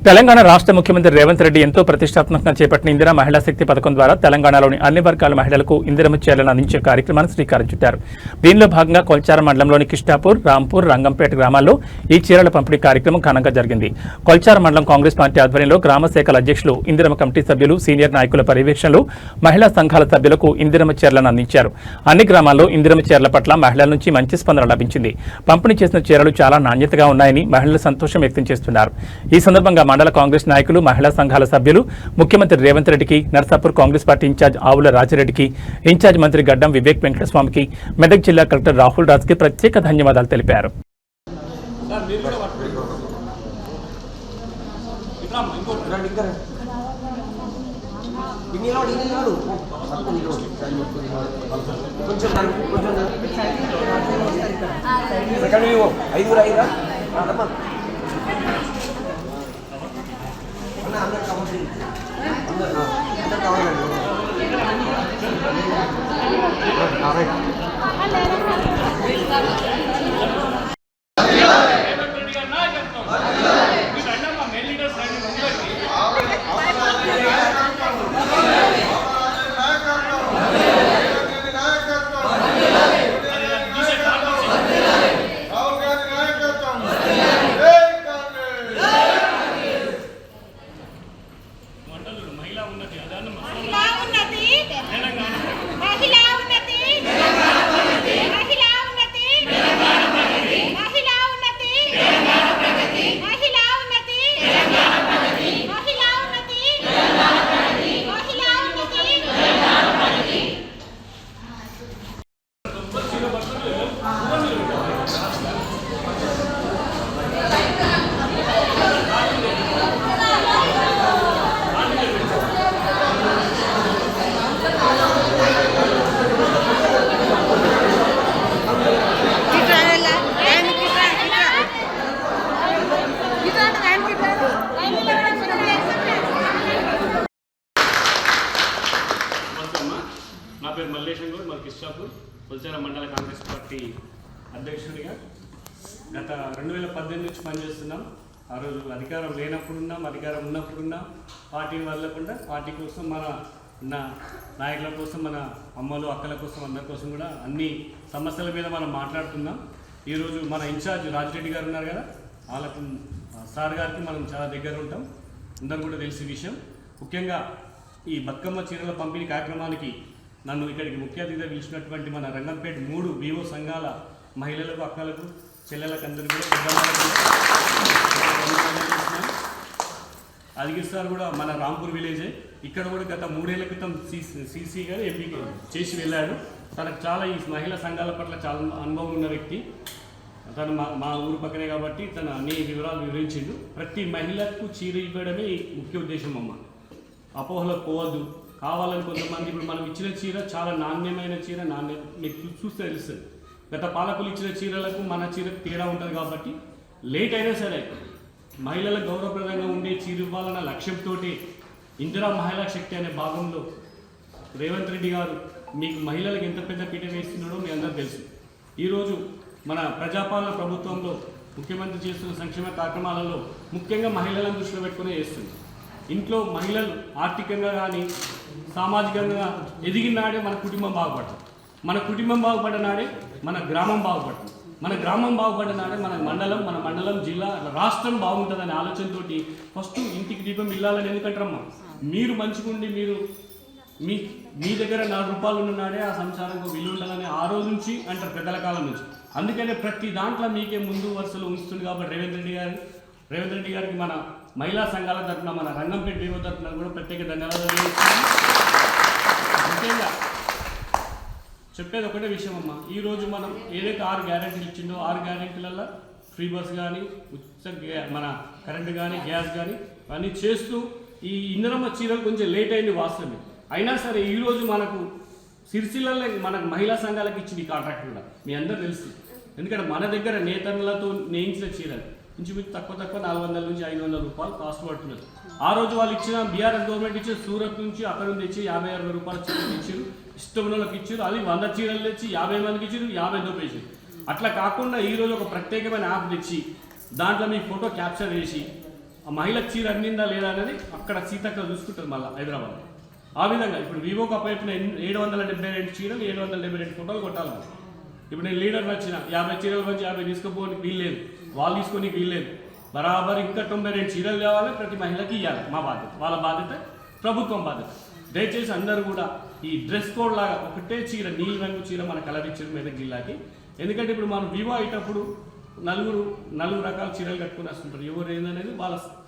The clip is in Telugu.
తెలంగాణ రాష్ట్ర ముఖ్యమంత్రి రేవంత్ రెడ్డి ఎంతో ప్రతిష్టాత్మకంగా చేపట్టిన ఇందిరా మహిళా శక్తి పథకం ద్వారా తెలంగాణలోని అన్ని వర్గాల మహిళలకు ఇందిరమ్మ చీరలను అందించే కార్యక్రమాన్ని శ్రీకారం చుట్టారు. దీనిలో భాగంగా కొల్చారం మండలంలోని కిష్టాపూర్, రాంపూర్, రంగంపేట గ్రామాల్లో ఈ చీరల పంపిణీ కార్యక్రమం ఘనంగా జరిగింది. కొల్చారం మండలం కాంగ్రెస్ పార్టీ ఆధ్వర్యంలో గ్రామ శాఖల అధ్యక్షులు, ఇందిరమ్మ కమిటీ సభ్యులు, సీనియర్ నాయకుల పర్యవేక్షణలో మహిళా సంఘాల సభ్యులకు ఇందిరమ్మ చీరలను అందించారు. అన్ని గ్రామాల్లో ఇందిరమ్మ చీరల పట్ల మహిళల నుంచి మంచి స్పందన లభించింది. పంపిణీ చేసిన చీరలు చాలా నాణ్యతగా ఉన్నాయని మహిళలు సంతోషం వ్యక్తం చేస్తున్నారు. ఈ సందర్భంగా మండల కాంగ్రెస్ నాయకులు, మహిళా సంఘాల సభ్యులు ముఖ్యమంత్రి రేవంత్ రెడ్డికి, నర్సాపూర్ కాంగ్రెస్ పార్టీ ఇన్ఛార్జ్ ఆవుల రాజిరెడ్డికి, ఇన్ఛార్జ్ మంత్రి గడ్డం వివేక్ వెంకటస్వామికి, మెదక్ జిల్లా కలెక్టర్ రాహుల్ రాజ్కి ప్రత్యేక ధన్యవాదాలు తెలిపారు. నా పేరు మల్లేశం గౌడ్, మన కిష్టాపూర్ కొల్చారం మండల కాంగ్రెస్ పార్టీ అధ్యక్షుడిగా గత 2018 నుంచి పనిచేస్తున్నాం. ఆ రోజు అధికారం లేనప్పుడున్నాం, అధికారం ఉన్నప్పుడున్నాం. పార్టీని వదలకుండా పార్టీ కోసం, మన నాయకుల కోసం, మన అమ్మలు అక్కల కోసం, అందరి కోసం కూడా అన్ని సమస్యల మీద మనం మాట్లాడుతున్నాం. ఈరోజు మన ఇన్ఛార్జ్ రాజిరెడ్డి గారు ఉన్నారు కదా, వాళ్ళకు సార్ గారికి మనం చాలా దగ్గర ఉంటాం, అందరూ కూడా తెలిసే విషయం. ముఖ్యంగా ఈ బతుకమ్మ చీరల పంపిణీ కార్యక్రమానికి నన్ను ఇక్కడికి ముఖ్య అతిథిగా పిలిచినటువంటి మన రంగంపేట 3 వివో సంఘాల మహిళలకు, అక్కలకు, చెల్లెలకు అందరూ కూడా అదిగిరి సార్ కూడా మన రాంపూర్ విలేజే. ఇక్కడ కూడా గత 3 ఏళ్ల క్రితం సీసీ గారు ఎంపీకి చేసి వెళ్ళాడు. తనకు చాలా ఈ మహిళా సంఘాల పట్ల చాలా అనుభవం ఉన్న వ్యక్తి. తను మా ఊరు పక్కనే కాబట్టి తను అన్ని వివరాలు వివరించిండు. ప్రతి మహిళకు చీర ఇవ్వడమే ముఖ్య ఉద్దేశం. అమ్మ అపోహలకు పోవద్దు. కావాలని కొంతమంది ఇప్పుడు మనం ఇచ్చిన చీర చాలా నాణ్యమైన చీర, మీకు చూస్తే తెలుస్తుంది. గత పాలకులు ఇచ్చిన చీరలకు మన చీరకు తేడా ఉంటుంది కాబట్టి లేట్ అయినా సరే మహిళలకు గౌరవప్రదంగా ఉండే చీర ఇవ్వాలన్న లక్ష్యంతో ఇందిరా మహిళా శక్తి అనే భాగంలో రేవంత్ రెడ్డి గారు మీకు మహిళలకు ఎంత పెద్ద పీట వేస్తున్నాడో మీ అందరూ తెలుసు. ఈరోజు మన ప్రజాపాలన ప్రభుత్వంలో ముఖ్యమంత్రి చేస్తున్న సంక్షేమ కార్యక్రమాలలో ముఖ్యంగా మహిళలను దృష్టిలో పెట్టుకునే చేస్తుంది. ఇంట్లో మహిళలు ఆర్థికంగా కానీ సామాజికంగా ఎదిగిన నాడే మన కుటుంబం బాగుపడుతుంది. మన కుటుంబం బాగుపడ్డ నాడే మన గ్రామం బాగుపడుతుంది. మన గ్రామం బాగుపడ్డ నాడే మన మండలం, జిల్లా, రాష్ట్రం బాగుంటుందనే ఆలోచనతో ఫస్ట్ ఇంటికి దీపం ఇల్లాలని. ఎందుకంటారమ్మా, మీరు మంచిగుండి మీరు మీ దగ్గర 4 రూపాయలు ఉన్న నాడే ఆ సంసారంకు విలువ ఉండాలని ఆ రోజు నుంచి అంటారు, పెద్దల కాలం నుంచి. అందుకనే ప్రతి దాంట్లో మీకే ముందు వరుసలో ఉంచుతుంది కాబట్టి రేవంత్ రెడ్డి గారికి మన మహిళా సంఘాల తరఫున, మన రంగంపేట వివో తరఫున కూడా ప్రత్యేక ధన్యవాదాలు. ముఖ్యంగా చెప్పేది ఒకటే విషయం అమ్మ, ఈరోజు మనం ఏదైతే 6 గ్యారెంటీలు ఇచ్చిందో 6 గ్యారెంటీలలో ఫ్రీ బస్ కానీ, మన కరెంటు కానీ, గ్యాస్ కానీ అన్నీ చేస్తూ ఈ ఇందిరమ్మ చీరలు కొంచెం లేట్ అయింది వాస్తవమే. అయినా సరే ఈరోజు మనకు సిరిసిల్లలో మనకు మహిళా సంఘాలకు ఇచ్చింది ఈ కాంట్రాక్ట్ కూడా మీ అందరూ తెలుసు. ఎందుకంటే మన దగ్గర నేతన్నలతో నేయించిన చీరలు ఇంచుమించు తక్కువ 400 నుంచి 500 రూపాయలు కాస్ట్ పడుతున్నారు. ఆ రోజు వాళ్ళు ఇచ్చిన బీఆర్ఎస్ గవర్నమెంట్ ఇచ్చిన సూరత్ నుంచి అక్కడ నుంచి తెచ్చి 50-60 రూపాయల చీరలు ఇచ్చారు, ఇష్టం వాళ్ళకి ఇచ్చారు. అది 100 చీరలు తెచ్చి 50 మందికి ఇచ్చారు, 50 దోపేసారు. అట్లా కాకుండా ఈరోజు ఒక ప్రత్యేకమైన యాప్ తెచ్చి దాంట్లో మీ ఫోటో క్యాప్చర్ చేసి ఆ మహిళకు చీర అందిందా లేదా అనేది అక్కడ సీతక్క చూసుకుంటుంది మళ్ళీ హైదరాబాద్. ఆ విధంగా ఇప్పుడు వివోకి అప్పైపున 772 చీరలు 772 ఫోటోలు కొట్టాలి మనం. ఇప్పుడు నేను లీడర్ వచ్చిన 50 చీరల నుంచి 50 తీసుకుపోనికి వీల్లేదు, వాళ్ళు తీసుకోనికి వీల్లేదు. బరాబర్ ఇంకా 92 చీరలు కావాలి, ప్రతి మహిళకి ఇవ్వాలి. మా బాధ్యత, వాళ్ళ బాధ్యత, ప్రభుత్వం బాధ్యత. దయచేసి అందరూ కూడా ఈ డ్రెస్ కోడ్ లాగా ఒకటే చీర, నీలి రంగు చీర మన కలర్ ఇచ్చారు మెదక్ జిల్లాకి. ఎందుకంటే ఇప్పుడు మనం వివో అయ్యేటప్పుడు నలుగురు రకాల చీరలు కట్టుకుని వస్తుంటారు. ఎవరు ఏందనేది వాళ్ళ